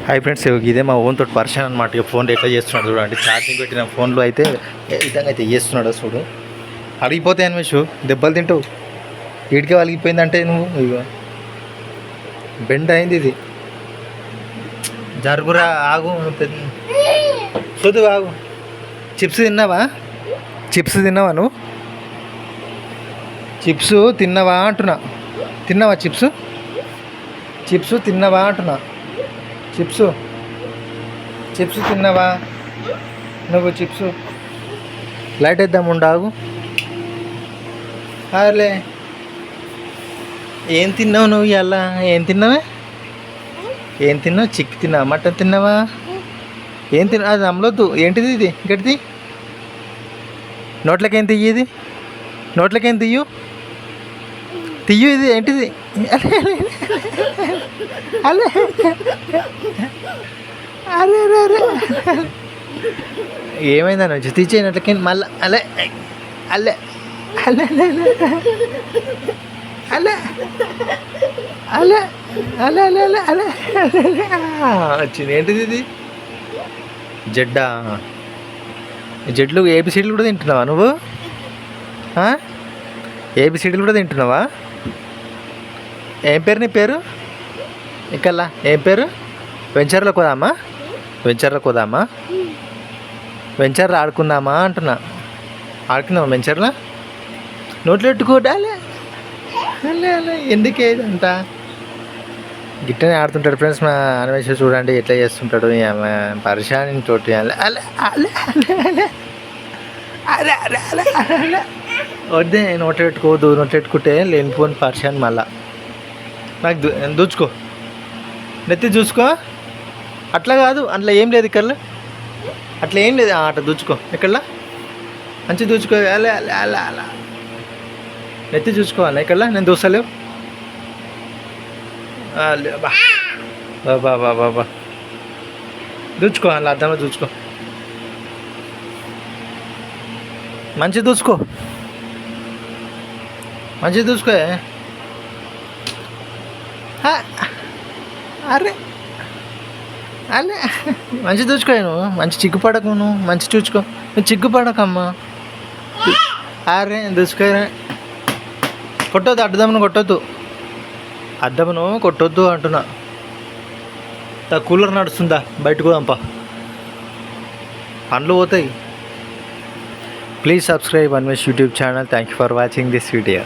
Hi friends, ఇదే మా own తోటి పర్సన్ అనమాట. ఇక ఫోన్ ఎట్లా చేస్తున్నాడు చూడండి. ఛార్జింగ్ పెట్టిన ఫోన్లో అయితే ఏ విధంగా అయితే చేస్తున్నాడు చూడు. అడిగిపోతాయి అనిమేషు, దెబ్బలు తింటావు. వీడికే వలిగిపోయిందంటే నువ్వు ఇక బెండ్ అయింది ఇది. జరుగురా, ఆగు, చూదు ఆగు. చిప్స్ తిన్నావా? చిప్స్ తిన్నావా నువ్వు? చిప్స్ తిన్నావా అంటున్నా. తిన్నావా చిప్స్? చిప్స్ తిన్నావా అంటున్నా. చిప్స్ చిప్స్ తిన్నావా నువ్వు? చిప్స్ లైట్ వేద్దాం ఉండాగు. అరే ఏం తిన్నావు నువ్వు ఇవాళ? ఏం తిన్నావే? ఏం తిన్నావు? చిక్ తిన్నావా? మటన్ తిన్నావా? ఏం తిన్నా? అది అమ్మలొద్దు. ఏంటిది ఇది? గడిది నోట్లకేం తీయి. ఇది నోట్లకేం తీయు. తీయు. ఇది ఏంటిది? అలే అరే అరే ఏమైందని వచ్చి తీసేయనట్లకి మళ్ళీ అలే అల్లే అల్లే అలే అలే అలే అలే అలే అలే వచ్చింది. ఏంటిది ఇది? జడ్డా? జడ్లు ఏబిసిడీలు కూడా తింటున్నావా నువ్వు? ఏబిసిడీలు కూడా తింటున్నావా? ఏం పేరు నీ పేరు? ఇకల్లా ఏం పేరు? వెంచర్లో పోదామా? వెంచర్లో పోదామా? వెంచర్లో ఆడుకుందామా అంటున్నా. ఆడుకుందామా వెంచర్లో? నోట్లో పెట్టుకోవడాలే అలే అలే. ఎందుకే ఇదంతా? గిట్టనే ఆడుతుంటాడు ఫ్రెండ్స్. మా అనిమేషన్ చూడండి ఎట్లా చేస్తుంటాడు. పరిశాని తోటి అలే అలే అలే అలే అలే అలే అలే అలే. వద్దే, నోట్లో పెట్టుకోవద్దు. నోట్లో పెట్టుకుంటే లేనిపోని పరిశాని మళ్ళా. నాకు దూచుకో, నెత్తి చూసుకో. అట్లా కాదు, అట్లా ఏం లేదు ఇక్కడ. అట్లా ఏం లేదు. అట్లా దూచుకో. ఇక్కడ మంచి దూచుకో. అలా అలా అలా అలా నెత్తి చూసుకోవాలి. ఇక్కడ నేను దూసలేవు. బాబా బాబా బాబా దూచుకో. అలా అద్దంలో దూచుకో. మంచి దూచుకో. మంచి దూసుకో. అరే అలే మంచి దూచుకోయా నువ్వు. మంచి చిగ్గుపడకు నువ్వు. మంచి చూచుకో. నువ్వు చిగ్గుపడకమ్మా. అరే దూచుకోరా. కొట్టొద్దు. అడ్డదమ్మును కొట్టొద్దు. అద్దమును కొట్టొద్దు అంటున్నా. కూలర్ నడుస్తుందా? బయటకు పోదాంపా, పండ్లు పోతాయి. Please subscribe Anvesh YouTube channel. Thank you for watching this video.